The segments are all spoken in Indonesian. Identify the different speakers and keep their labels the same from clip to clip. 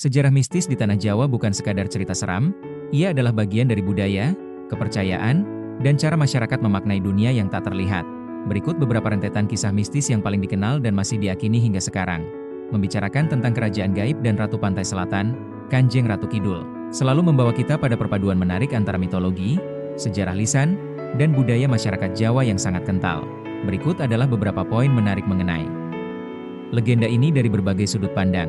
Speaker 1: Sejarah mistis di Tanah Jawa bukan sekadar cerita seram, ia adalah bagian dari budaya, kepercayaan, dan cara masyarakat memaknai dunia yang tak terlihat. Berikut beberapa rentetan kisah mistis yang paling dikenal dan masih diyakini hingga sekarang. Membicarakan tentang kerajaan gaib dan Ratu Pantai Selatan, Kanjeng Ratu Kidul, selalu membawa kita pada perpaduan menarik antara mitologi, sejarah lisan, dan budaya masyarakat Jawa yang sangat kental. Berikut adalah beberapa poin menarik mengenai legenda ini dari berbagai sudut pandang.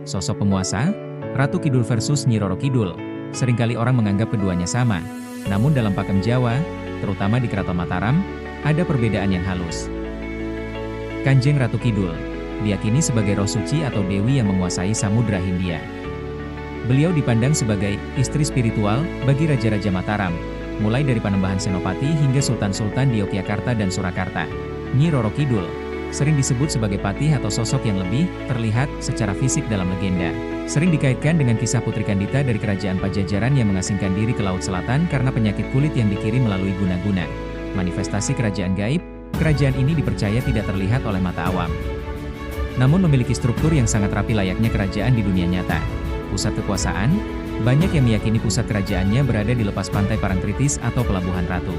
Speaker 1: Sosok penguasa, Ratu Kidul versus Nyi Roro Kidul. Seringkali orang menganggap keduanya sama. Namun dalam pakem Jawa, terutama di Keraton Mataram, ada perbedaan yang halus. Kanjeng Ratu Kidul diyakini sebagai roh suci atau dewi yang menguasai Samudra Hindia. Beliau dipandang sebagai istri spiritual bagi raja-raja Mataram, mulai dari Panembahan Senopati hingga sultan-sultan di Yogyakarta dan Surakarta. Nyi Roro Kidul sering disebut sebagai patih atau sosok yang lebih terlihat secara fisik dalam legenda. Sering dikaitkan dengan kisah Putri Kandita dari Kerajaan Pajajaran yang mengasingkan diri ke Laut Selatan karena penyakit kulit yang dikirim melalui guna-guna. Manifestasi kerajaan gaib, kerajaan ini dipercaya tidak terlihat oleh mata awam, namun memiliki struktur yang sangat rapi layaknya kerajaan di dunia nyata. Pusat kekuasaan, banyak yang meyakini pusat kerajaannya berada di lepas pantai Parangtritis atau Pelabuhan Ratu.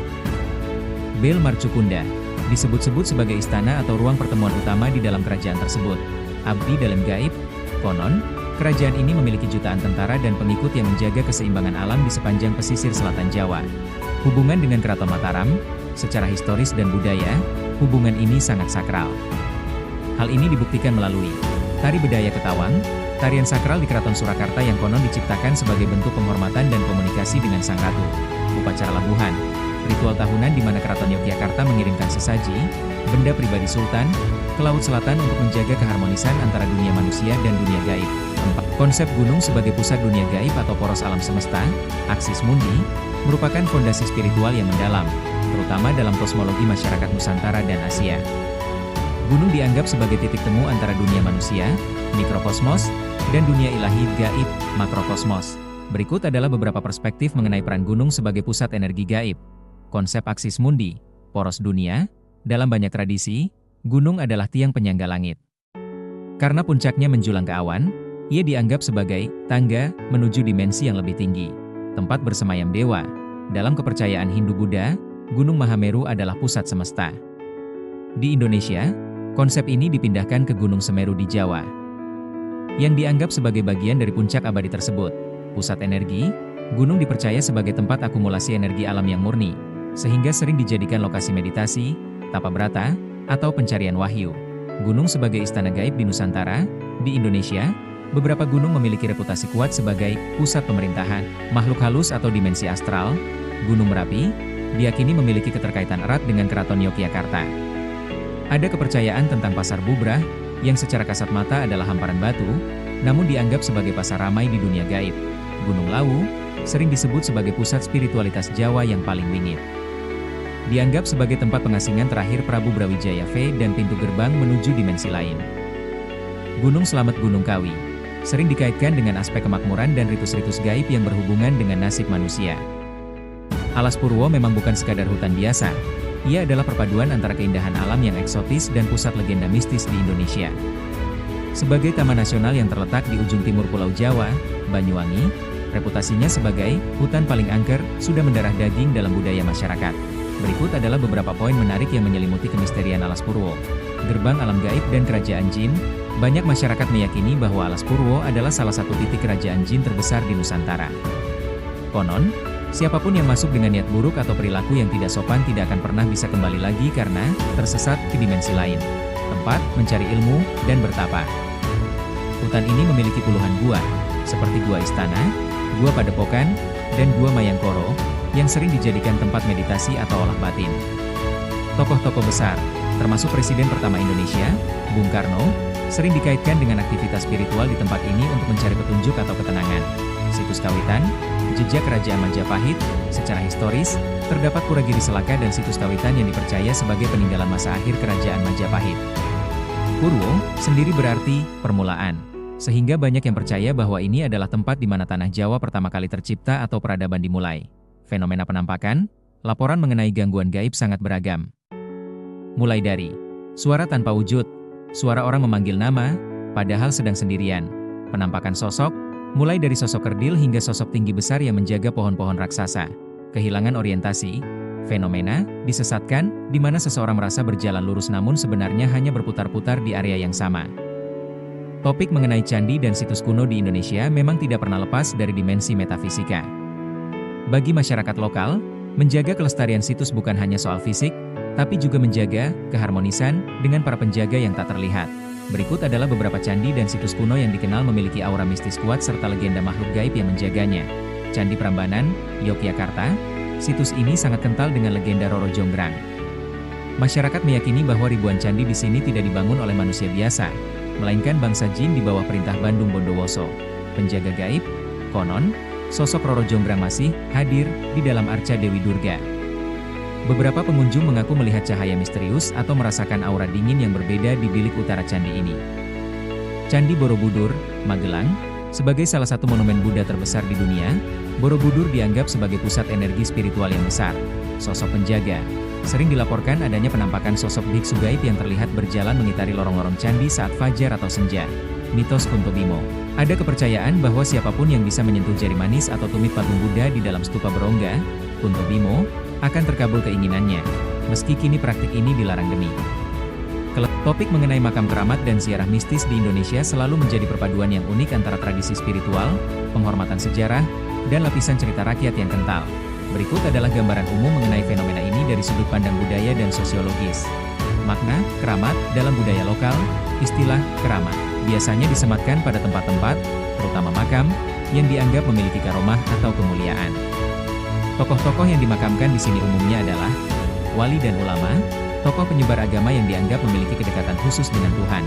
Speaker 1: Bel Marcukunda disebut-sebut sebagai istana atau ruang pertemuan utama di dalam kerajaan tersebut. Abdi dalam gaib, konon, kerajaan ini memiliki jutaan tentara dan pengikut yang menjaga keseimbangan alam di sepanjang pesisir selatan Jawa. Hubungan dengan Keraton Mataram, secara historis dan budaya, hubungan ini sangat sakral. Hal ini dibuktikan melalui Tari Bedaya Ketawang, tarian sakral di Keraton Surakarta yang konon diciptakan sebagai bentuk penghormatan dan komunikasi dengan Sang Ratu. Upacara labuhan, ritual tahunan di mana Keraton Yogyakarta mengirimkan sesaji, benda pribadi Sultan, ke Laut Selatan untuk menjaga keharmonisan antara dunia manusia dan dunia gaib. 4. Konsep gunung sebagai pusat dunia gaib atau poros alam semesta, Axis Mundi, merupakan fondasi spiritual yang mendalam, terutama dalam kosmologi masyarakat Nusantara dan Asia. Gunung dianggap sebagai titik temu antara dunia manusia, mikrokosmos, dan dunia ilahi gaib, makrokosmos. Berikut adalah beberapa perspektif mengenai peran gunung sebagai pusat energi gaib. Konsep Axis Mundi, poros dunia, dalam banyak tradisi, gunung adalah tiang penyangga langit. Karena puncaknya menjulang ke awan, ia dianggap sebagai tangga menuju dimensi yang lebih tinggi, tempat bersemayam dewa. Dalam kepercayaan Hindu-Buddha, Gunung Mahameru adalah pusat semesta. Di Indonesia, konsep ini dipindahkan ke Gunung Semeru di Jawa, yang dianggap sebagai bagian dari puncak abadi tersebut. Pusat energi, gunung dipercaya sebagai tempat akumulasi energi alam yang murni, sehingga sering dijadikan lokasi meditasi, tapa brata, atau pencarian wahyu. Gunung sebagai istana gaib di Nusantara, di Indonesia, beberapa gunung memiliki reputasi kuat sebagai pusat pemerintahan, makhluk halus atau dimensi astral. Gunung Merapi diyakini memiliki keterkaitan erat dengan Keraton Yogyakarta. Ada kepercayaan tentang pasar bubrah, yang secara kasat mata adalah hamparan batu, namun dianggap sebagai pasar ramai di dunia gaib. Gunung Lawu sering disebut sebagai pusat spiritualitas Jawa yang paling wingit. Dianggap sebagai tempat pengasingan terakhir Prabu Brawijaya V dan pintu gerbang menuju dimensi lain. Gunung Slamet Gunung Kawi sering dikaitkan dengan aspek kemakmuran dan ritus-ritus gaib yang berhubungan dengan nasib manusia. Alas Purwo memang bukan sekadar hutan biasa. Ia adalah perpaduan antara keindahan alam yang eksotis dan pusat legenda mistis di Indonesia. Sebagai taman nasional yang terletak di ujung timur Pulau Jawa, Banyuwangi, reputasinya sebagai hutan paling angker sudah mendarah daging dalam budaya masyarakat. Berikut adalah beberapa poin menarik yang menyelimuti kemisterian Alas Purwo. Gerbang alam gaib dan kerajaan jin. Banyak masyarakat meyakini bahwa Alas Purwo adalah salah satu titik kerajaan jin terbesar di Nusantara. Konon, siapapun yang masuk dengan niat buruk atau perilaku yang tidak sopan tidak akan pernah bisa kembali lagi karena tersesat ke dimensi lain. Tempat mencari ilmu dan bertapa. Hutan ini memiliki puluhan gua, seperti Gua Istana, Gua Padepokan, dan Gua Mayangkoro, yang sering dijadikan tempat meditasi atau olah batin. Tokoh-tokoh besar, termasuk Presiden pertama Indonesia, Bung Karno, sering dikaitkan dengan aktivitas spiritual di tempat ini untuk mencari petunjuk atau ketenangan. Situs Kawitan, jejak Kerajaan Majapahit. Secara historis, terdapat Pura Giri Selaka dan situs Kawitan yang dipercaya sebagai peninggalan masa akhir Kerajaan Majapahit. Purwo sendiri berarti permulaan, sehingga banyak yang percaya bahwa ini adalah tempat di mana tanah Jawa pertama kali tercipta atau peradaban dimulai. Fenomena penampakan, laporan mengenai gangguan gaib sangat beragam. Mulai dari suara tanpa wujud, suara orang memanggil nama, padahal sedang sendirian, penampakan sosok, Mulai dari sosok kerdil hingga sosok tinggi besar yang menjaga pohon-pohon raksasa. Kehilangan orientasi, fenomena, disesatkan, di mana seseorang merasa berjalan lurus namun sebenarnya hanya berputar-putar di area yang sama. Topik mengenai candi dan situs kuno di Indonesia memang tidak pernah lepas dari dimensi metafisika. Bagi masyarakat lokal, menjaga kelestarian situs bukan hanya soal fisik, tapi juga menjaga keharmonisan dengan para penjaga yang tak terlihat. Berikut adalah beberapa candi dan situs kuno yang dikenal memiliki aura mistis kuat serta legenda makhluk gaib yang menjaganya. Candi Prambanan, Yogyakarta. Situs ini sangat kental dengan legenda Roro Jonggrang. Masyarakat meyakini bahwa ribuan candi di sini tidak dibangun oleh manusia biasa, melainkan bangsa jin di bawah perintah Bandung Bondowoso. Penjaga gaib, konon, sosok Roro Jonggrang masih hadir di dalam arca Dewi Durga. Beberapa pengunjung mengaku melihat cahaya misterius atau merasakan aura dingin yang berbeda di bilik utara candi ini. Candi Borobudur, Magelang. Sebagai salah satu monumen Buddha terbesar di dunia, Borobudur dianggap sebagai pusat energi spiritual yang besar. Sosok penjaga. Sering dilaporkan adanya penampakan sosok biksu gaib yang terlihat berjalan mengitari lorong-lorong candi saat fajar atau senja. Mitos Kunto Bimo. Ada kepercayaan bahwa siapapun yang bisa menyentuh jari manis atau tumit patung Buddha di dalam stupa berongga, Kunto Bimo, akan terkabul keinginannya. Meski kini praktik ini dilarang demi. Topik mengenai makam keramat dan ziarah mistis di Indonesia selalu menjadi perpaduan yang unik antara tradisi spiritual, penghormatan sejarah, dan lapisan cerita rakyat yang kental. Berikut adalah gambaran umum mengenai fenomena ini dari sudut pandang budaya dan sosiologis. Makna keramat dalam budaya lokal. Istilah keramat biasanya disematkan pada tempat-tempat, terutama makam, yang dianggap memiliki karomah atau kemuliaan. Tokoh-tokoh yang dimakamkan di sini umumnya adalah wali dan ulama, tokoh penyebar agama yang dianggap memiliki kedekatan khusus dengan Tuhan,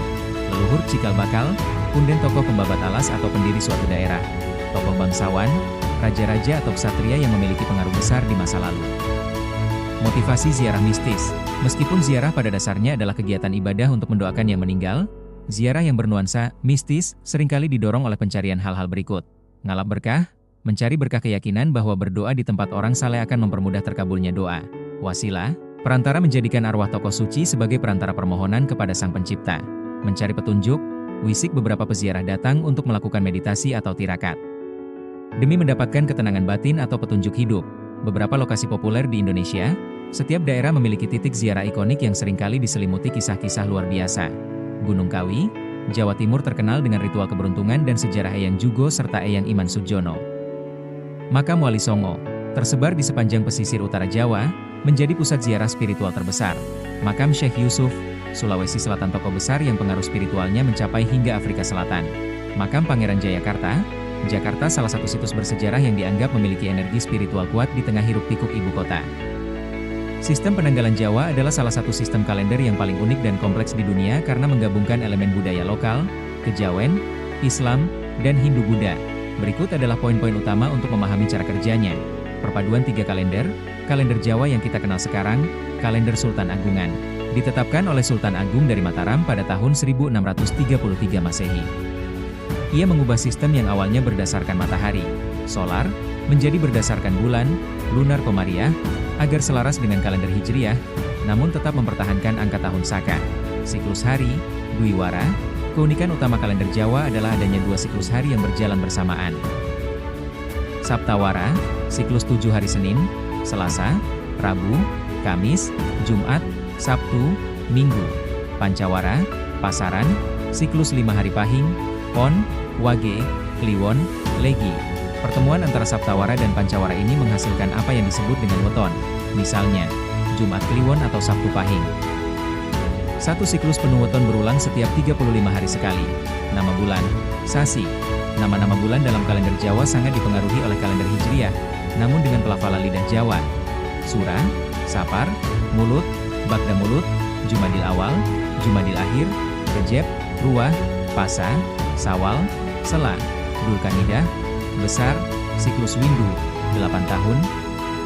Speaker 1: leluhur cikal bakal, kemudian tokoh pembabat alas atau pendiri suatu daerah, tokoh bangsawan, raja-raja atau ksatria yang memiliki pengaruh besar di masa lalu. Motivasi ziarah mistis. Meskipun ziarah pada dasarnya adalah kegiatan ibadah untuk mendoakan yang meninggal, ziarah yang bernuansa mistis seringkali didorong oleh pencarian hal-hal berikut. Ngalap berkah, mencari berkah keyakinan bahwa berdoa di tempat orang saleh akan mempermudah terkabulnya doa. Wasilah, perantara menjadikan arwah tokoh suci sebagai perantara permohonan kepada Sang Pencipta. Mencari petunjuk, wisik beberapa peziarah datang untuk melakukan meditasi atau tirakat. Demi mendapatkan ketenangan batin atau petunjuk hidup, beberapa lokasi populer di Indonesia, setiap daerah memiliki titik ziarah ikonik yang seringkali diselimuti kisah-kisah luar biasa. Gunung Kawi, Jawa Timur terkenal dengan ritual keberuntungan dan sejarah Eyang Jugo serta Eyang Iman Sudjono. Makam Wali Songo, tersebar di sepanjang pesisir utara Jawa, menjadi pusat ziarah spiritual terbesar. Makam Syekh Yusuf, Sulawesi Selatan tokoh besar yang pengaruh spiritualnya mencapai hingga Afrika Selatan. Makam Pangeran Jayakarta, Jakarta salah satu situs bersejarah yang dianggap memiliki energi spiritual kuat di tengah hiruk-pikuk ibu kota. Sistem penanggalan Jawa adalah salah satu sistem kalender yang paling unik dan kompleks di dunia karena menggabungkan elemen budaya lokal, kejawen, Islam, dan Hindu-Buddha. Berikut adalah poin-poin utama untuk memahami cara kerjanya. Perpaduan 3 kalender, kalender Jawa yang kita kenal sekarang, kalender Sultan Agungan. Ditetapkan oleh Sultan Agung dari Mataram pada tahun 1633 Masehi. Ia mengubah sistem yang awalnya berdasarkan matahari, solar, menjadi berdasarkan bulan, lunar komariah, agar selaras dengan kalender Hijriah, namun tetap mempertahankan angka tahun Saka. Siklus hari, Dwiwara. Keunikan utama kalender Jawa adalah adanya 2 siklus hari yang berjalan bersamaan. Saptawara, siklus 7 hari Senin, Selasa, Rabu, Kamis, Jumat, Sabtu, Minggu. Pancawara, Pasaran, siklus 5 hari Pahing, Pon, Wage, Kliwon, Legi. Pertemuan antara Saptawara dan Pancawara ini menghasilkan apa yang disebut dengan weton. Misalnya, Jumat Kliwon atau Sabtu Pahing. Satu siklus penuh weton berulang setiap 35 hari sekali. Nama bulan, Sasi. Nama-nama bulan dalam kalender Jawa sangat dipengaruhi oleh kalender Hijriah, namun dengan pelafalan lidah Jawa. Sura, Sapar, Mulut, Bagda Mulut, Jumadil Awal, Jumadil Akhir, Rejeb, Ruah, Pasa, Sawal, Sela, Dulkanidah, Besar, siklus Windu, 8 tahun.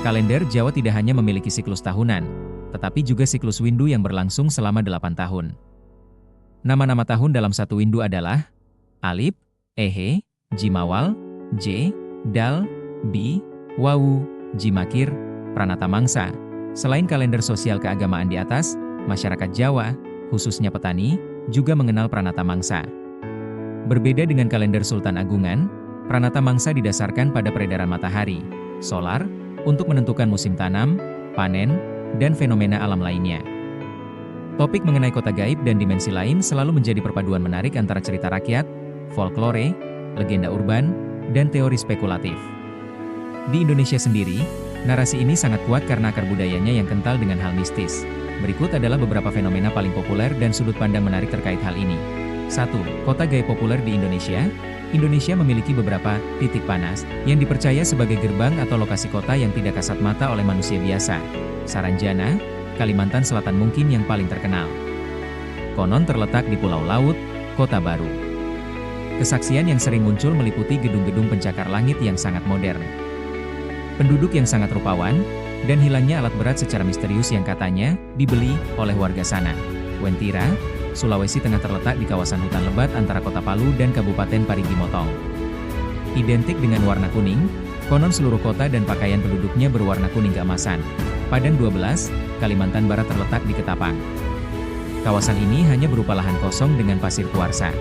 Speaker 1: Kalender Jawa tidak hanya memiliki siklus tahunan, tetapi juga siklus Windu yang berlangsung selama 8 tahun. Nama-nama tahun dalam satu Windu adalah Alip, Ehe, Jimawal, J, Dal, Bi, Wawu, Jimakir, Pranata Mangsa. Selain kalender sosial keagamaan di atas, masyarakat Jawa, khususnya petani, juga mengenal Pranata Mangsa. Berbeda dengan kalender Sultan Agungan, Pranata Mangsa didasarkan pada peredaran matahari, solar, untuk menentukan musim tanam, panen, dan fenomena alam lainnya. Topik mengenai kota gaib dan dimensi lain selalu menjadi perpaduan menarik antara cerita rakyat, folklore, legenda urban, dan teori spekulatif. Di Indonesia sendiri, narasi ini sangat kuat karena akar budayanya yang kental dengan hal mistis. Berikut adalah beberapa fenomena paling populer dan sudut pandang menarik terkait hal ini. 1. Kota gaib populer di Indonesia. Indonesia memiliki beberapa titik panas yang dipercaya sebagai gerbang atau lokasi kota yang tidak kasat mata oleh manusia biasa. Saranjana, Kalimantan Selatan mungkin yang paling terkenal. Konon terletak di Pulau Laut, Kota Baru. Kesaksian yang sering muncul meliputi gedung-gedung pencakar langit yang sangat modern, penduduk yang sangat rupawan, dan hilangnya alat berat secara misterius yang katanya dibeli oleh warga sana. Wentira, Sulawesi Tengah terletak di kawasan hutan lebat antara Kota Palu dan Kabupaten Parigi Motong. Identik dengan warna kuning, konon seluruh kota dan pakaian penduduknya berwarna kuning keemasan. Padang 12, Kalimantan Barat terletak di Ketapang. Kawasan ini hanya berupa lahan kosong dengan pasir kuarsa.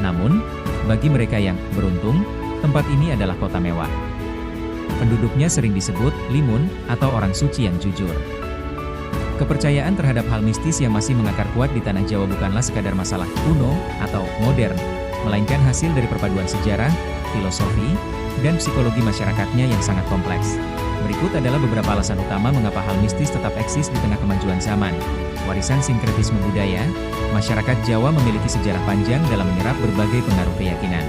Speaker 1: Namun, bagi mereka yang beruntung, tempat ini adalah kota mewah. Penduduknya sering disebut limun atau orang suci yang jujur. Kepercayaan terhadap hal mistis yang masih mengakar kuat di tanah Jawa bukanlah sekadar masalah kuno atau modern, melainkan hasil dari perpaduan sejarah, filosofi, dan psikologi masyarakatnya yang sangat kompleks. Berikut adalah beberapa alasan utama mengapa hal mistis tetap eksis di tengah kemajuan zaman. Warisan sinkretisme budaya, masyarakat Jawa memiliki sejarah panjang dalam menyerap berbagai pengaruh keyakinan.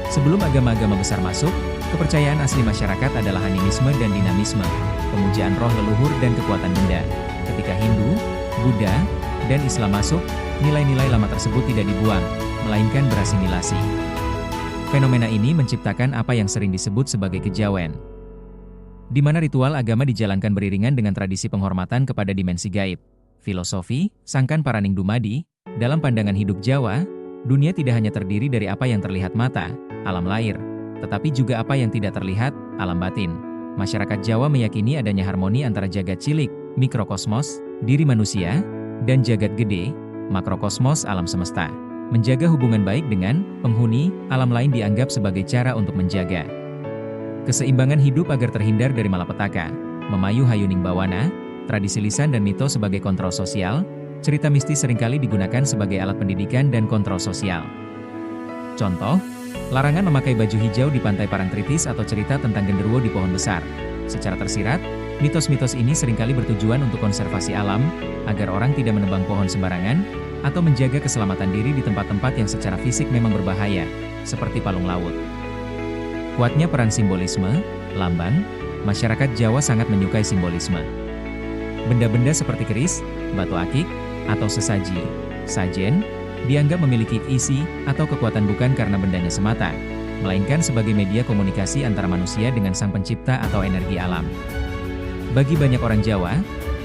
Speaker 1: Sebelum agama-agama besar masuk, kepercayaan asli masyarakat adalah animisme dan dinamisme, pemujaan roh leluhur dan kekuatan benda. Ketika Hindu, Buddha, dan Islam masuk, nilai-nilai lama tersebut tidak dibuang, melainkan berasimilasi. Fenomena ini menciptakan apa yang sering disebut sebagai kejawen, di mana ritual agama dijalankan beriringan dengan tradisi penghormatan kepada dimensi gaib. Filosofi, Sangkan Paraning Dumadi, dalam pandangan hidup Jawa, dunia tidak hanya terdiri dari apa yang terlihat mata, alam lahir, tetapi juga apa yang tidak terlihat, alam batin. Masyarakat Jawa meyakini adanya harmoni antara jagat cilik, mikrokosmos, diri manusia, dan jagat gede, makrokosmos alam semesta. Menjaga hubungan baik dengan penghuni alam lain dianggap sebagai cara untuk menjaga keseimbangan hidup agar terhindar dari malapetaka. Memayu Hayuning Bawana, tradisi lisan dan mitos sebagai kontrol sosial, cerita mistis seringkali digunakan sebagai alat pendidikan dan kontrol sosial. Contoh, larangan memakai baju hijau di pantai Parangtritis atau cerita tentang genderuwo di pohon besar. Secara tersirat, mitos-mitos ini seringkali bertujuan untuk konservasi alam, agar orang tidak menebang pohon sembarangan, atau menjaga keselamatan diri di tempat-tempat yang secara fisik memang berbahaya, seperti palung laut. Kuatnya peran simbolisme, lambang, masyarakat Jawa sangat menyukai simbolisme. Benda-benda seperti keris, batu akik, atau sesaji, sajen, dianggap memiliki isi atau kekuatan bukan karena bendanya semata, melainkan sebagai media komunikasi antara manusia dengan sang pencipta atau energi alam. Bagi banyak orang Jawa,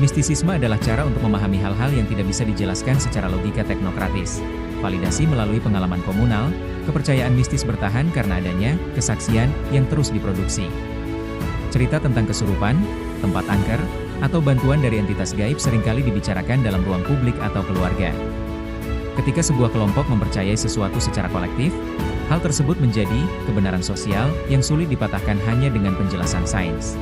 Speaker 1: mistisisme adalah cara untuk memahami hal-hal yang tidak bisa dijelaskan secara logika teknokratis. Validasi melalui pengalaman komunal, kepercayaan mistis bertahan karena adanya kesaksian yang terus diproduksi. Cerita tentang kesurupan, tempat angker, atau bantuan dari entitas gaib seringkali dibicarakan dalam ruang publik atau keluarga. Ketika sebuah kelompok mempercayai sesuatu secara kolektif, hal tersebut menjadi kebenaran sosial yang sulit dipatahkan hanya dengan penjelasan sains.